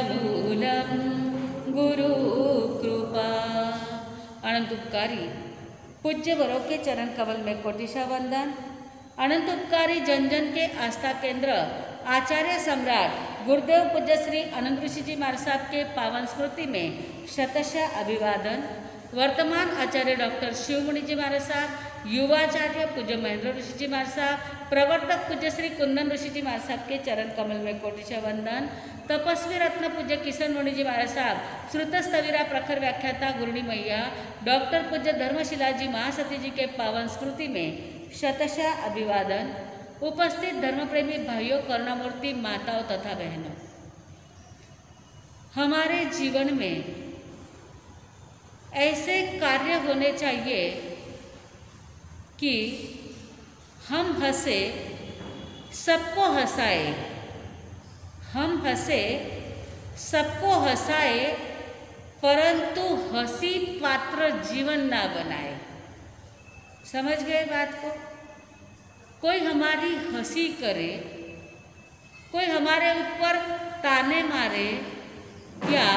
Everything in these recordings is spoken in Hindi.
मूलम गुरु कृपा। अनंत उपकारी पूज्य वरों के चरण कमल में कोटिशा वंदन। अनंत उपकारी जन जन के आस्था केंद्र आचार्य सम्राट गुरुदेव पूज्य श्री अनंत ऋषि जी महाराज साहब के पावन स्मृति में शतशः अभिवादन। वर्तमान आचार्य डॉक्टर शिवमुनि जी महाराज साहब, युवाचार्य पूज्य महेंद्र ऋषि जी महाराज साहब, प्रवर्तक पूज्य श्री कुंदन ऋषि जी महाराज साहब के चरण कमल में कोटिशा वंदन। तपस्वी रत्न पूज्य किशन मुनि जी महाराज साहब, श्रुत स्थविरा प्रखर व्याख्याता गुरुणी मैया डॉक्टर पूज्य धर्मशिला जी महासती जी के पावन स्मृति में शतशः अभिवादन। उपस्थित धर्मप्रेमी भाइयों, करुणामूर्ति माताओं तथा बहनों, हमारे जीवन में ऐसे कार्य होने चाहिए कि हम हंसे, सबको हंसाए, हम हंसे, सबको हंसाए, परंतु हंसी पात्र जीवन ना बनाए। समझ गए बात को? कोई हमारी हंसी करे, कोई हमारे ऊपर ताने मारे या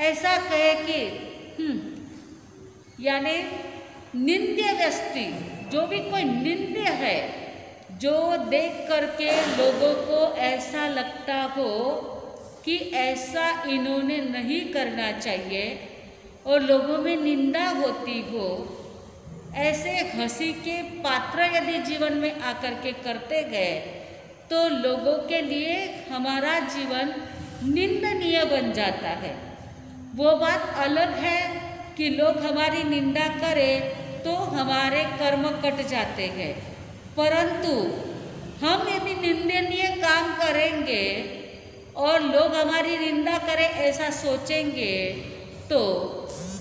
ऐसा कहे कि यानी निंद्य व्यक्ति, जो भी कोई निंद्य है, जो देख करके लोगों को ऐसा लगता हो कि ऐसा इन्होंने नहीं करना चाहिए और लोगों में निंदा होती हो, ऐसे हंसी के पात्र यदि जीवन में आकर के करते गए तो लोगों के लिए हमारा जीवन निंदनीय बन जाता है। वो बात अलग है कि लोग हमारी निंदा करें तो हमारे कर्म कट जाते हैं, परंतु हम यदि निंदनीय काम करेंगे और लोग हमारी निंदा करें ऐसा सोचेंगे तो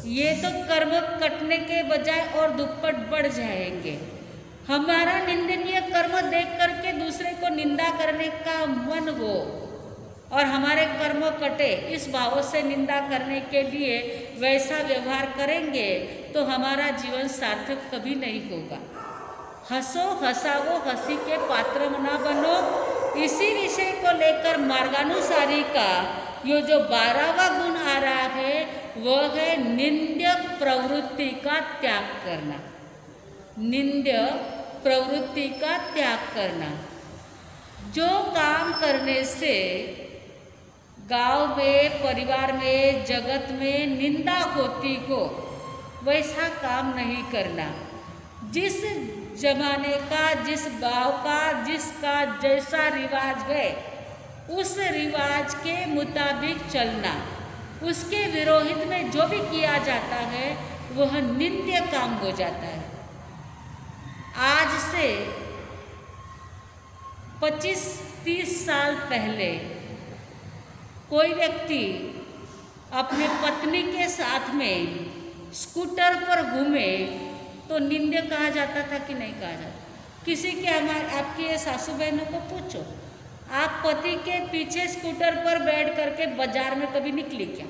ये तो कर्म कटने के बजाय और दुप्पट बढ़ जाएंगे। हमारा निंदनीय कर्म देख करके दूसरे को निंदा करने का मन हो और हमारे कर्म कटे, इस भाव से निंदा करने के लिए वैसा व्यवहार करेंगे तो हमारा जीवन सार्थक कभी नहीं होगा। हंसो, हंसाओ, हंसी के पात्र ना बनो। इसी विषय को लेकर मार्गानुसारी का ये जो 12वां गुण आ रहा है वह है निंद्य प्रवृत्ति का त्याग करना। निंद्य प्रवृत्ति का त्याग करना। जो काम करने से गांव में, परिवार में, जगत में निंदा होती हो वैसा काम नहीं करना। जिस जमाने का, जिस गांव का, जिसका जैसा रिवाज है उस रिवाज के मुताबिक चलना। उसके विरोध में जो भी किया जाता है वह निंद्य काम हो जाता है। आज से 25-30 साल पहले कोई व्यक्ति अपने पत्नी के साथ में स्कूटर पर घूमे तो निंद्य कहा जाता था कि नहीं कहा जाता? किसी के आपकी सासू बहनों को पूछो, आप पति के पीछे स्कूटर पर बैठ करके बाजार में कभी निकली क्या?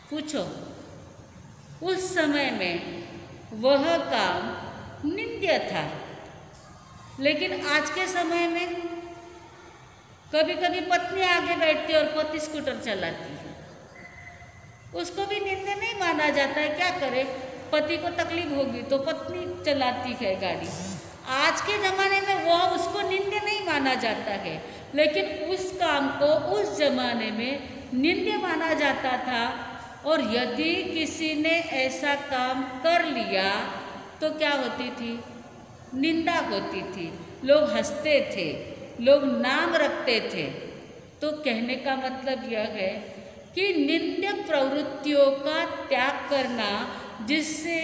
पूछो। उस समय में वह काम निंद्य था। लेकिन आज के समय में कभी कभी पत्नी आगे बैठती है और पति स्कूटर चलाती है, उसको भी निंद्य नहीं माना जाता है। क्या करे, पति को तकलीफ होगी तो पत्नी चलाती है गाड़ी। आज के ज़माने में वह उसको निंद्य नहीं माना जाता है, लेकिन उस काम को उस जमाने में निंद्य माना जाता था। और यदि किसी ने ऐसा काम कर लिया तो क्या होती थी? निंदा होती थी। लोग हंसते थे, लोग नाम रखते थे। तो कहने का मतलब यह है कि निंद्य प्रवृत्तियों का त्याग करना, जिससे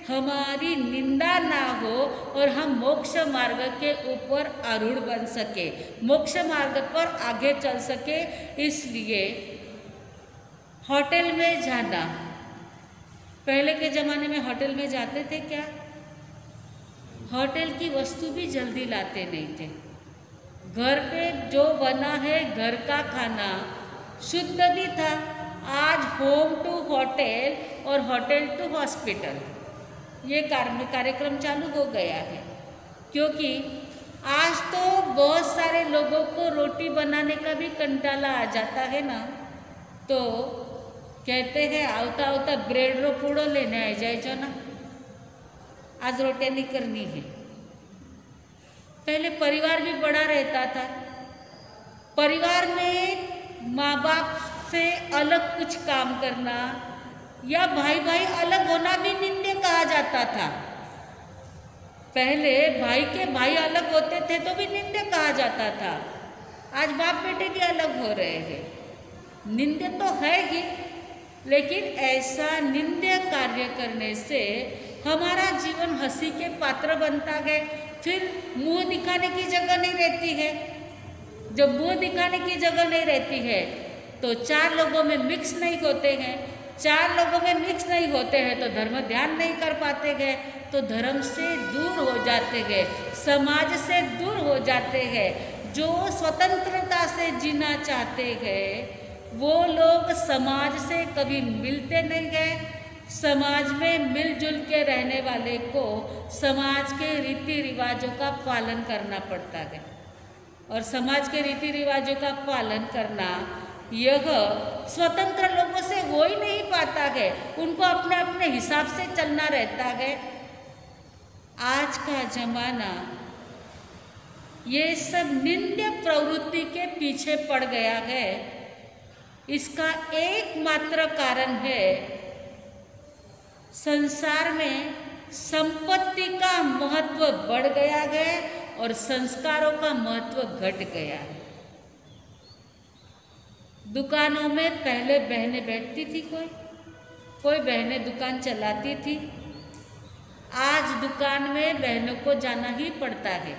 हमारी निंदा ना हो और हम मोक्ष मार्ग के ऊपर आरूढ़ बन सके, मोक्ष मार्ग पर आगे चल सके। इसलिए होटल में जाना, पहले के ज़माने में होटल में जाते थे क्या? होटल की वस्तु भी जल्दी लाते नहीं थे। घर पे जो बना है घर का खाना शुद्ध भी था। आज होम टू होटल और होटल टू हॉस्पिटल ये कार्यक्रम चालू हो गया है, क्योंकि आज तो बहुत सारे लोगों को रोटी बनाने का भी कंटाला आ जाता है ना, तो कहते हैं आवता आवता ब्रेड रो पूड़ो लेने आ जाए ना, आज रोटी नहीं करनी है। पहले परिवार भी बड़ा रहता था, परिवार में माँ बाप से अलग कुछ काम करना या भाई भाई अलग होना भी निंद्य कहा जाता था। पहले भाई के भाई अलग होते थे तो भी निंद्य कहा जाता था। आज बाप बेटे भी अलग हो रहे हैं, निंद्य तो है ही, लेकिन ऐसा निंद्य कार्य करने से हमारा जीवन हंसी के पात्र बनता है। फिर मुंह दिखाने की जगह नहीं रहती है। जब मुंह दिखाने की जगह नहीं रहती है तो चार लोगों में मिक्स नहीं होते हैं, चार लोगों में मिक्स नहीं होते हैं तो धर्म ध्यान नहीं कर पाते हैं, तो धर्म से दूर हो जाते हैं, समाज से दूर हो जाते हैं। जो स्वतंत्रता से जीना चाहते हैं वो लोग समाज से कभी मिलते नहीं हैं। समाज में मिलजुल के रहने वाले को समाज के रीति रिवाजों का पालन करना पड़ता है, और समाज के रीति रिवाजों का पालन करना यह स्वतंत्र लोगों से हो ही नहीं पाता है, उनको अपने अपने हिसाब से चलना रहता है। आज का जमाना ये सब निंद्य प्रवृत्ति के पीछे पड़ गया है। इसका एकमात्र कारण है संसार में संपत्ति का महत्व बढ़ गया है और संस्कारों का महत्व घट गया है। दुकानों में पहले बहनें बैठती थी, कोई बहनें दुकान चलाती थी। आज दुकान में बहनों को जाना ही पड़ता है,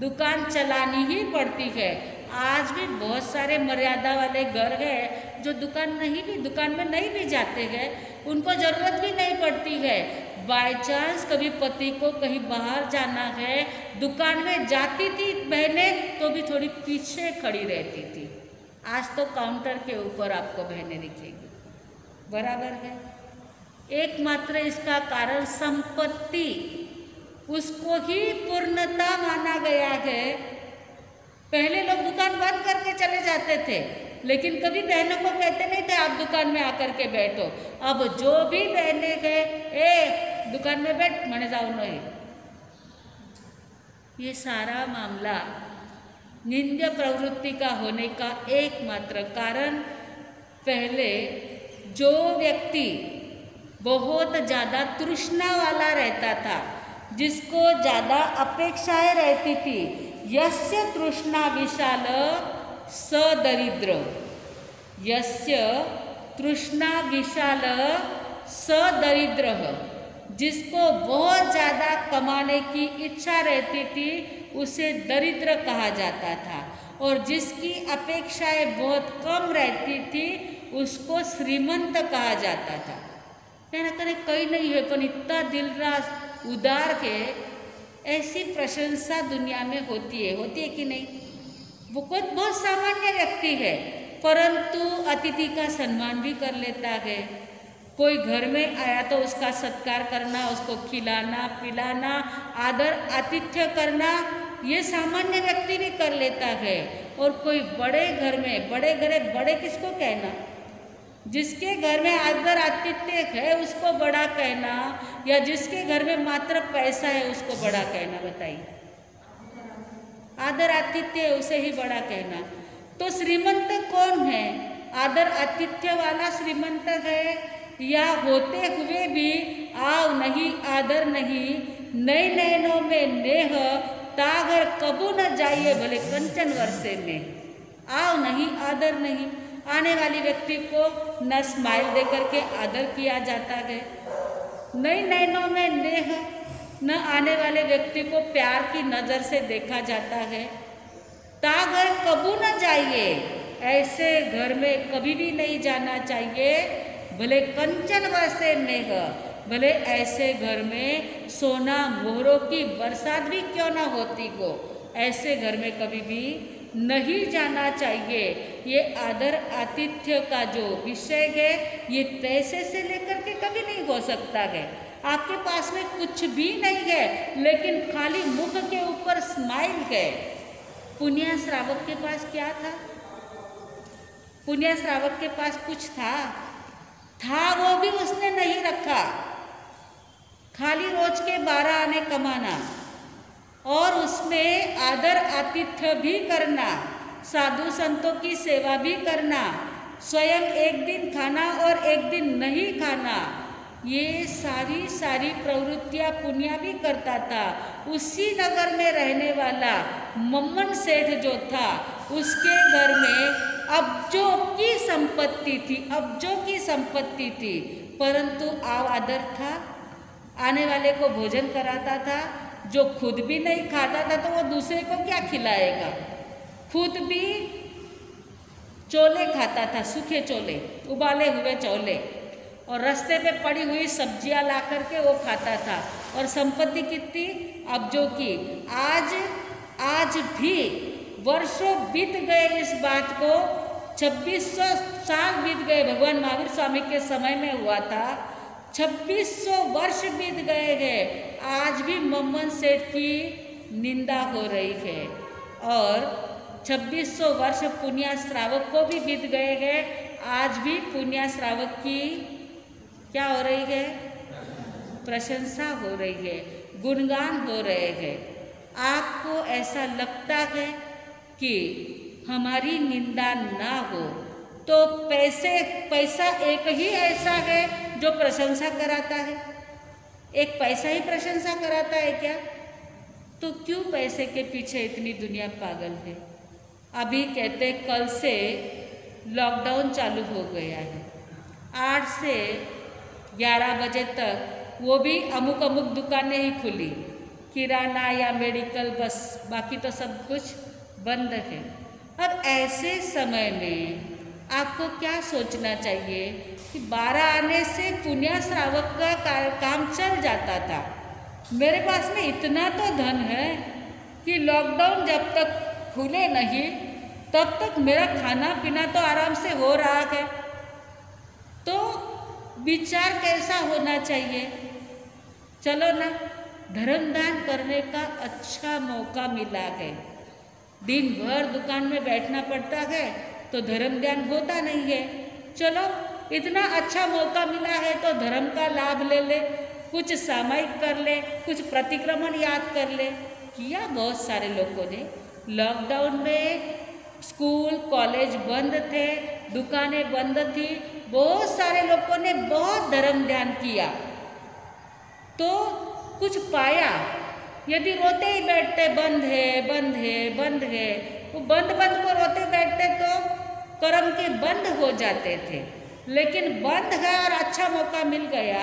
दुकान चलानी ही पड़ती है। आज भी बहुत सारे मर्यादा वाले घर हैं जो दुकान में नहीं भी जाते हैं, उनको ज़रूरत भी नहीं पड़ती है। बाय चांस कभी पति को कहीं बाहर जाना है, दुकान में जाती थी बहनें तो भी थोड़ी पीछे खड़ी रहती थी। आज तो काउंटर के ऊपर आपको बहनें दिखेगी, बराबर है। एकमात्र इसका कारण संपत्ति, उसको ही पूर्णता माना गया है। पहले लोग दुकान बंद करके चले जाते थे, लेकिन कभी बहनों को कहते नहीं थे आप दुकान में आकर के बैठो। अब जो भी बहनें गए, ए दुकान में बैठ, मैंने जाओ नहीं। ये सारा मामला निंद्य प्रवृत्ति का होने का एकमात्र कारण, पहले जो व्यक्ति बहुत ज़्यादा तृष्णा वाला रहता था, जिसको ज़्यादा अपेक्षाएं रहती थी, यस्य तृष्णा विशाल स दरिद्र, यस्य तृष्णा विशाल स दरिद्र, जिसको बहुत ज़्यादा कमाने की इच्छा रहती थी उसे दरिद्र कहा जाता था, और जिसकी अपेक्षाएं बहुत कम रहती थी उसको श्रीमंत कहा जाता था। कहना कहीं नहीं है, पर इतना दिलराज उदार के ऐसी प्रशंसा दुनिया में होती है कि नहीं? वो कोई बहुत सामान्य व्यक्ति है, परंतु अतिथि का सम्मान भी कर लेता है। कोई घर में आया तो उसका सत्कार करना, उसको खिलाना पिलाना, आदर आतिथ्य करना, ये सामान्य व्यक्ति भी कर लेता है। और कोई बड़े घर में, बड़े किसको कहना, जिसके घर में आदर आतिथ्य है उसको बड़ा कहना, या जिसके घर में मात्र पैसा है उसको बड़ा कहना? बताइए, आदर आतिथ्य उसे ही बड़ा कहना। तो श्रीमंत कौन है? आदर आतिथ्य वाला श्रीमंत है, या होते हुए भी आव नहीं आदर नहीं, नए नयनों में नेह, तागर कबू न जाइए भले कंचन वर्षे में। आव नहीं आदर नहीं, आने वाली व्यक्ति को न स्माइल दे करके आदर किया जाता है, नई नयनों में नेह, न आने वाले व्यक्ति को प्यार की नज़र से देखा जाता है। तागर कबू न जाइए, ऐसे घर में कभी भी नहीं जाना चाहिए, भले कंचन वर्षे नेह, भले ऐसे घर में सोना मोहरों की बरसात भी क्यों ना होती हो, ऐसे घर में कभी भी नहीं जाना चाहिए। ये आदर आतिथ्य का जो विषय है, ये पैसे से लेकर के कभी नहीं हो सकता है। आपके पास में कुछ भी नहीं है, लेकिन खाली मुख के ऊपर स्माइल है। पुण्य श्रावक के पास क्या था? पुण्य श्रावक के पास कुछ था वो भी उसने नहीं रखा। खाली रोज के 12 आने कमाना और उसमें आदर आतिथ्य भी करना, साधु संतों की सेवा भी करना, स्वयं एक दिन खाना और एक दिन नहीं खाना, ये सारी प्रवृत्तियां पुण्य भी करता था। उसी नगर में रहने वाला मम्मन सेठ जो था, उसके घर में अब्जों की संपत्ति थी, परंतु आदर था। आने वाले को भोजन कराता था, जो खुद भी नहीं खाता था तो वो दूसरे को क्या खिलाएगा। खुद भी चोले खाता था, सूखे चोले, उबाले हुए चोले, और रास्ते पे पड़ी हुई सब्जियां ला करके वो खाता था। और संपत्ति कितनी? अब्जों की। आज भी वर्षों बीत गए, इस बात को 2600 साल बीत गए। भगवान महावीर स्वामी के समय में हुआ था, 2600 वर्ष बीत गए हैं, आज भी मम्मन सेठ की निंदा हो रही है। और 2600 वर्ष पुण्य श्रावक को भी बीत गए हैं, आज भी पुण्य श्रावक की क्या हो रही है? प्रशंसा हो रही है, गुणगान हो रहे हैं। आपको ऐसा लगता है कि हमारी निंदा ना हो, तो पैसा एक ही ऐसा है जो प्रशंसा कराता है? एक पैसा ही प्रशंसा कराता है क्या? तो क्यों पैसे के पीछे इतनी दुनिया पागल है? अभी कहते कल से लॉकडाउन चालू हो गया है, 8 से 11 बजे तक, वो भी अमुक दुकानें ही खुली, किराना या मेडिकल, बस, बाकी तो सब कुछ बंद है। अब ऐसे समय में आपको क्या सोचना चाहिए कि 12 आने से पुण्य श्रावक का काम चल जाता था। मेरे पास में इतना तो धन है कि लॉकडाउन जब तक खुले नहीं तब तक मेरा खाना पीना तो आराम से हो रहा है। तो विचार कैसा होना चाहिए? चलो ना, धर्मदान करने का अच्छा मौका मिला है। दिन भर दुकान में बैठना पड़ता है तो धर्म ध्यान होता नहीं है। चलो, इतना अच्छा मौका मिला है तो धर्म का लाभ ले ले, कुछ सामायिक कर ले, कुछ प्रतिक्रमण याद कर ले। किया बहुत सारे लोगों ने। लॉकडाउन में स्कूल कॉलेज बंद थे, दुकानें बंद थी, बहुत सारे लोगों ने बहुत धर्म ध्यान किया तो कुछ पाया। यदि रोते ही बैठते बंद है बंद है बंद है, वो बंद को रोते बैठते तो कर्म के बंद हो जाते थे। लेकिन बंद है और अच्छा मौका मिल गया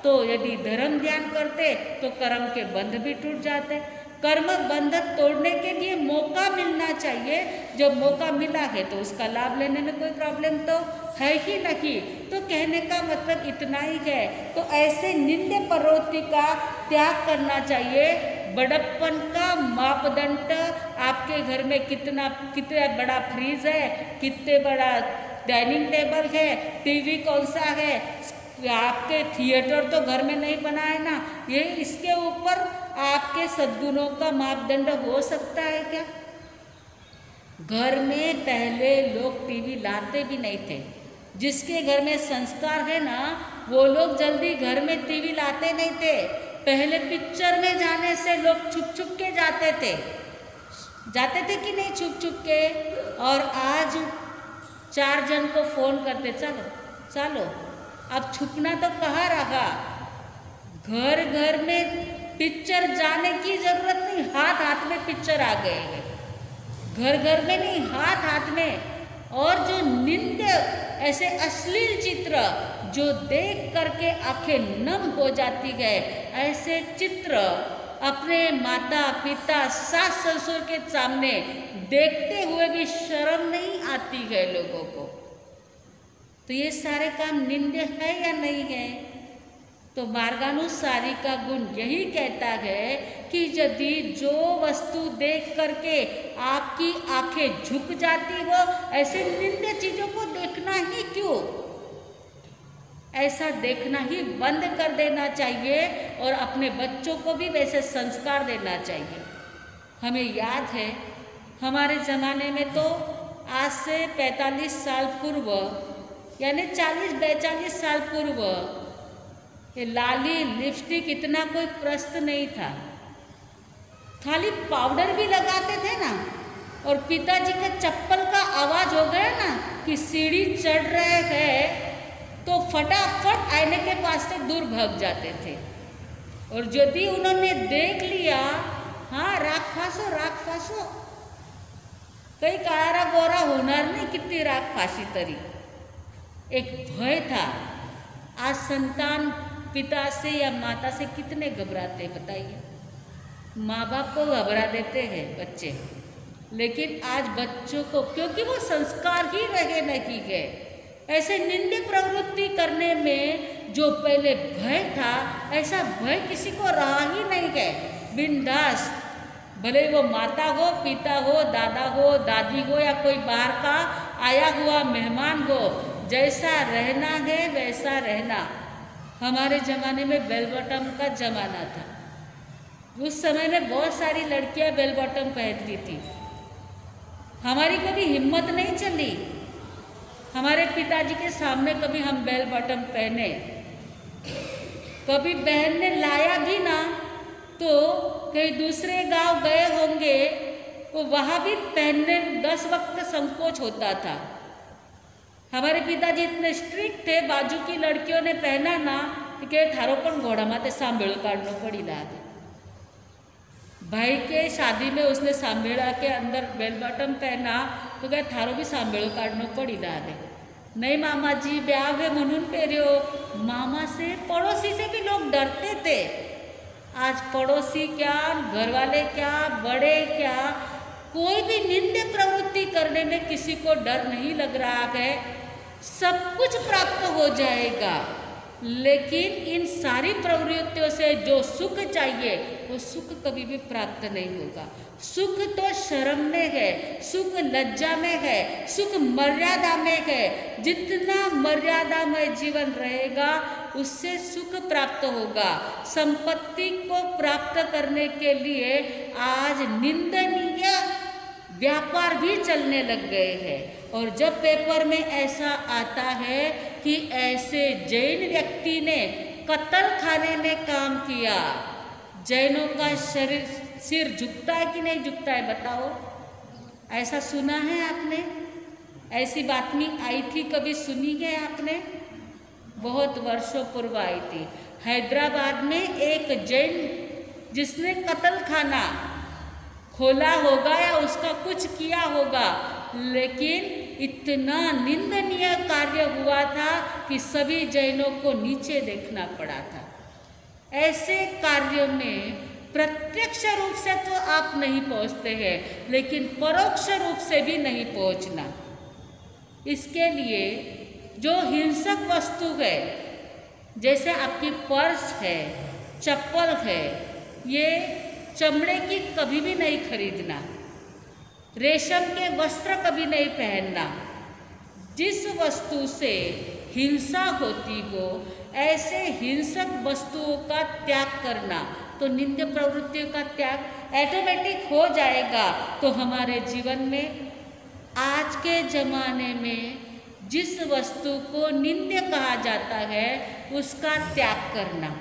तो यदि धर्म ध्यान करते तो कर्म के बंध भी टूट जाते। कर्म बंधन तोड़ने के लिए मौका मिलना चाहिए। जब मौका मिला है तो उसका लाभ लेने में कोई प्रॉब्लम तो है ही नहीं। तो कहने का मतलब इतना ही है। तो ऐसे निंद्य प्रवृत्ति का त्याग करना चाहिए। बड़प्पन का मापदंड आपके घर में कितना बड़ा फ्रिज है, कितने बड़ा डाइनिंग टेबल है, टीवी कौन सा है, आपके थिएटर तो घर में नहीं बना है ना, ये इसके ऊपर आपके सद्गुणों का मापदंड हो सकता है क्या? घर में पहले लोग टीवी लाते भी नहीं थे। जिसके घर में संस्कार है ना, वो लोग जल्दी घर में टीवी लाते नहीं थे। पहले पिक्चर में जाने से लोग छुप छुप के जाते थे कि नहीं, छुप छुप के। और आज 4 जन को फोन करते, चलो चलो। अब छुपना तो कहाँ रहा। घर घर में पिक्चर जाने की जरूरत नहीं, हाथ हाथ में पिक्चर आ गए हैं। घर घर में नहीं, हाथ हाथ में। और जो निंद्य ऐसे अश्लील चित्र जो देख करके आंखें नम हो जाती है, ऐसे चित्र अपने माता पिता सास ससुर के सामने देखते हुए भी शर्म नहीं आती है लोगों को। तो ये सारे काम निंद्य है या नहीं है? तो मार्गानुसारी का गुण यही कहता है कि यदि जो वस्तु देख करके आपकी आंखें झुक जाती हो, ऐसे निंद्य चीजों को देखना ही क्यों? ऐसा देखना ही बंद कर देना चाहिए और अपने बच्चों को भी वैसे संस्कार देना चाहिए। हमें याद है हमारे ज़माने में तो आज से 45 साल पूर्व यानी 40-42 साल पूर्व ये लाली लिपस्टिक इतना कोई प्रश्न नहीं था। खाली पाउडर भी लगाते थे ना, और पिताजी के चप्पल का आवाज़ हो गया ना कि सीढ़ी चढ़ रहे हैं तो फटाफट आईने के पास से दूर भाग जाते थे। और यदि उन्होंने देख लिया, हाँ राख फांसो कई कारा गोरा होणार नहीं, कितनी राख फांसी तरी। एक भय था। आज संतान पिता से या माता से कितने घबराते बताइए। माँ बाप को घबरा देते हैं बच्चे, लेकिन आज बच्चों को, क्योंकि वो संस्कार ही रहे नहीं गए, ऐसे निंदे प्रवृत्ति करने में जो पहले भय था, ऐसा भय किसी को रहा ही नहीं है। बिंदास, भले वो माता हो, पिता हो, दादा हो, दादी हो या कोई बाहर का आया हुआ मेहमान हो, जैसा रहना है वैसा रहना। हमारे ज़माने में बेल बॉटम का ज़माना था। उस समय में बहुत सारी लड़कियां बेल बॉटम पहनती थी। हमारी कभी हिम्मत नहीं चली हमारे पिताजी के सामने कभी हम बेल बॉटम पहने। कभी बहन ने लाया भी ना तो कहीं दूसरे गांव गए होंगे तो वहाँ भी पहनने 10 वक्त संकोच होता था। हमारे पिताजी इतने स्ट्रिक्ट थे, बाजू की लड़कियों ने पहना ना कि थारो पण घोड़ा माते सांभेड़ो काढ़नो पड़ी लागे। भाई के शादी में उसने सांभेड़ा के अंदर बेल बॉटम पहना तो क्या थारो भी सांभेड़ो काढ़नो पड़ी लागे। नहीं मामा जी ब्याह है म्हणून पहरियो। मामा से, पड़ोसी से भी लोग डरते थे। आज पड़ोसी क्या, घर वाले क्या, बड़े क्या, कोई भी निंदा प्रवृत्ति करने में किसी को डर नहीं लग रहा है। सब कुछ प्राप्त हो जाएगा, लेकिन इन सारी प्रवृत्तियों से जो सुख चाहिए वो सुख कभी भी प्राप्त नहीं होगा। सुख तो शर्म में है, सुख लज्जा में है, सुख मर्यादा में है। जितना मर्यादा में जीवन रहेगा उससे सुख प्राप्त होगा। संपत्ति को प्राप्त करने के लिए आज निंदनीय व्यापार भी चलने लग गए हैं। और जब पेपर में ऐसा आता है कि ऐसे जैन व्यक्ति ने कत्ल खाने में काम किया, जैनों का सिर झुकता है कि नहीं झुकता है बताओ? ऐसा सुना है आपने? ऐसी बातमी आई थी, कभी सुनी है आपने? बहुत वर्षों पूर्व आई थी। हैदराबाद में एक जैन जिसने कत्ल खाना खोला होगा या उसका कुछ किया होगा, लेकिन इतना निंदनीय कार्य हुआ था कि सभी जैनों को नीचे देखना पड़ा था। ऐसे कार्यों में प्रत्यक्ष रूप से तो आप नहीं पहुंचते हैं, लेकिन परोक्ष रूप से भी नहीं पहुंचना। इसके लिए जो हिंसक वस्तु है, जैसे आपकी पर्स है, चप्पल है, ये चमड़े की कभी भी नहीं खरीदना। रेशम के वस्त्र कभी नहीं पहनना। जिस वस्तु से हिंसा होती हो ऐसे हिंसक वस्तुओं का त्याग करना, तो निंद्य प्रवृत्तियों का त्याग ऑटोमेटिक हो जाएगा। तो हमारे जीवन में आज के ज़माने में जिस वस्तु को निंद्य कहा जाता है उसका त्याग करना।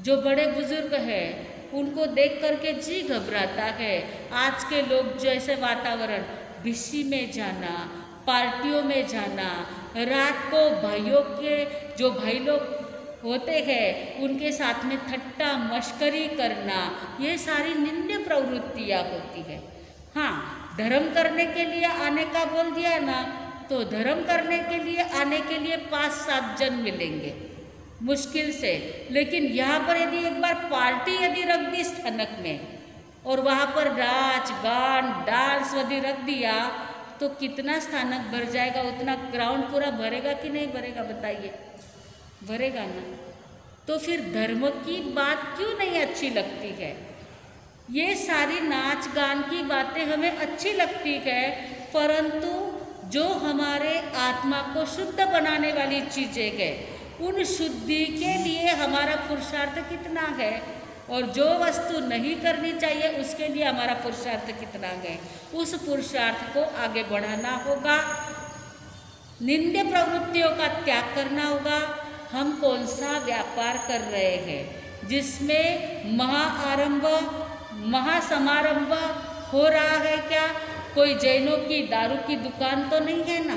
जो बड़े बुजुर्ग हैं उनको देख करके जी घबराता है। आज के लोग जैसे वातावरण, बिस्सी में जाना, पार्टियों में जाना, रात को भाइयों के जो भाई लोग होते हैं उनके साथ में ठट्टा मश्करी करना, ये सारी निंद्य प्रवृत्तियाँ होती है। हाँ, धर्म करने के लिए आने का बोल दिया ना, तो धर्म करने के लिए आने के लिए 5-7 जन मिलेंगे मुश्किल से। लेकिन यहाँ पर यदि एक बार पार्टी यदि रख दी स्थानक में और वहाँ पर नाच गान डांस यदि रख दिया तो कितना स्थानक भर जाएगा? उतना ग्राउंड पूरा भरेगा कि नहीं भरेगा बताइए? भरेगा ना। तो फिर धर्म की बात क्यों नहीं अच्छी लगती है? ये सारी नाच गान की बातें हमें अच्छी लगती है, परंतु जो हमारे आत्मा को शुद्ध बनाने वाली चीज़ें है, उन शुद्धि के लिए हमारा पुरुषार्थ कितना है, और जो वस्तु नहीं करनी चाहिए उसके लिए हमारा पुरुषार्थ कितना है, उस पुरुषार्थ को आगे बढ़ाना होगा। निंद्य प्रवृत्तियों का त्याग करना होगा। हम कौन सा व्यापार कर रहे हैं जिसमें महाआरंभ महासमारंभ हो रहा है? क्या कोई जैनों की दारू की दुकान तो नहीं है ना?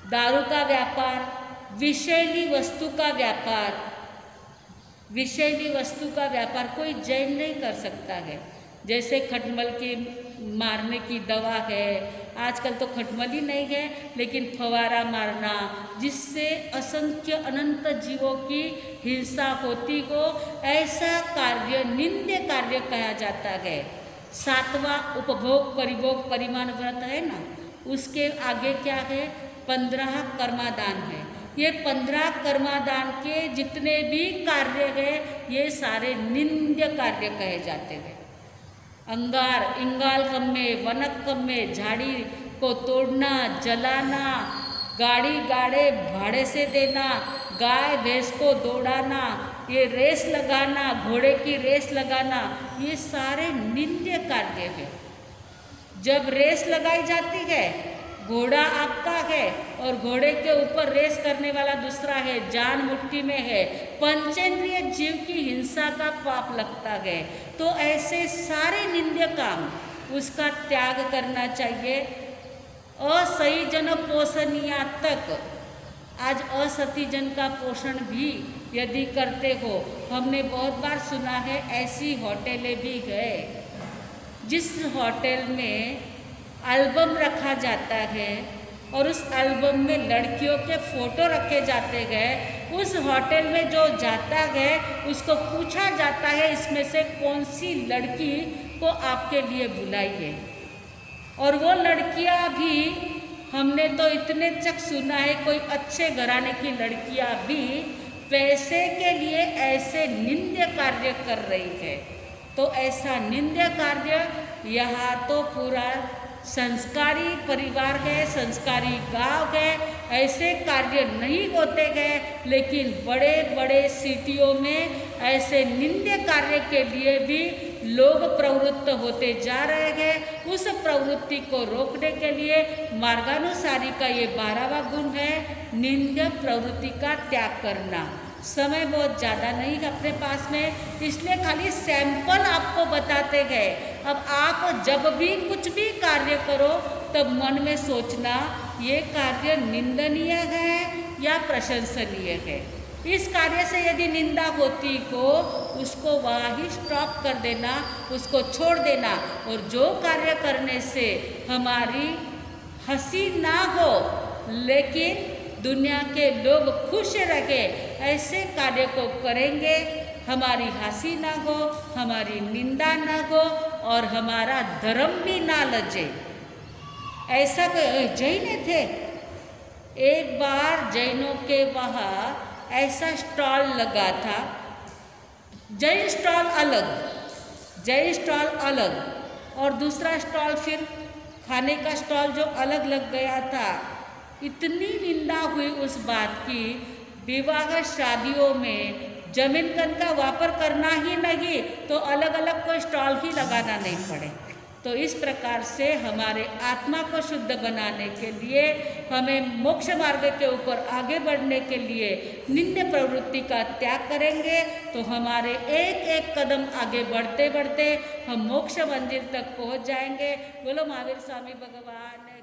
दारू का व्यापार, विषैली वस्तु का व्यापार, विषैली वस्तु का व्यापार कोई जैन नहीं कर सकता है। जैसे खटमल की मारने की दवा है, आजकल तो खटमल ही नहीं है, लेकिन फवारा मारना जिससे असंख्य अनंत जीवों की हिंसा होती हो, ऐसा कार्य निंद्य कार्य कहा जाता है। 7वां उपभोग परिभोग परिमाण व्रत है ना, उसके आगे क्या है? 15 कर्मादान है। ये 15 कर्मादान के जितने भी कार्य हैं ये सारे निंद्य कार्य कहे जाते हैं। अंगार इंगाल कम्मे वनक कम्मे, झाड़ी को तोड़ना, जलाना, गाड़ी गाड़े भाड़े से देना, गाय भैंस को दौड़ाना, ये रेस लगाना, घोड़े की रेस लगाना, ये सारे निंद्य कार्य हैं। जब रेस लगाई जाती है, घोड़ा आपका है और घोड़े के ऊपर रेस करने वाला दूसरा है, जान मुट्ठी में है, पंचेंद्रिय जीव की हिंसा का पाप लगता है। तो ऐसे सारे निंद्य काम उसका त्याग करना चाहिए। असही जन पोषणीया तक, आज असती जन का पोषण भी यदि करते हो, हमने बहुत बार सुना है ऐसी होटलें भी है जिस होटल में एल्बम रखा जाता है और उस एल्बम में लड़कियों के फोटो रखे जाते हैं। उस होटल में जो जाता है उसको पूछा जाता है इसमें से कौन सी लड़की को आपके लिए बुलाई है, और वो लड़कियां भी, हमने तो इतने तक सुना है, कोई अच्छे घराने की लड़कियां भी पैसे के लिए ऐसे निंद्य कार्य कर रही है। तो ऐसा निंद्य कार्य, यहाँ तो पूरा संस्कारी परिवार है, संस्कारी गांव है, ऐसे कार्य नहीं होते हैं, लेकिन बड़े बड़े सिटियों में ऐसे निंद्य कार्य के लिए भी लोग प्रवृत्त होते जा रहे हैं। उस प्रवृत्ति को रोकने के लिए मार्गानुसारी का ये 12वां गुण है, निंद्य प्रवृत्ति का त्याग करना। समय बहुत ज़्यादा नहीं है अपने पास में, इसलिए खाली सैंपल आपको बताते गए। अब आप जब भी कुछ भी कार्य करो तब मन में सोचना ये कार्य निंदनीय है या प्रशंसनीय है। इस कार्य से यदि निंदा होती हो उसको वहाँ ही स्टॉप कर देना, उसको छोड़ देना, और जो कार्य करने से हमारी हंसी ना हो लेकिन दुनिया के लोग खुश रहे, ऐसे कार्य को करेंगे। हमारी हंसी ना हो, हमारी निंदा ना हो और हमारा धर्म भी ना लजे। ऐसा जैन थे, एक बार जैनों के वहाँ ऐसा स्टॉल लगा था, जैन स्टॉल अलग, जैन स्टॉल अलग, और दूसरा स्टॉल फिर खाने का स्टॉल जो अलग लग गया था। इतनी निंदा हुई उस बात की, विवाह शादियों में जमीन का वापर करना ही नहीं तो अलग अलग कोई स्टॉल ही लगाना नहीं पड़े। तो इस प्रकार से हमारे आत्मा को शुद्ध बनाने के लिए, हमें मोक्ष मार्ग के ऊपर आगे बढ़ने के लिए निंद्य प्रवृत्ति का त्याग करेंगे तो हमारे एक एक कदम आगे बढ़ते बढ़ते हम मोक्ष मंदिर तक पहुंच जाएंगे। बोलो महावीर स्वामी भगवान।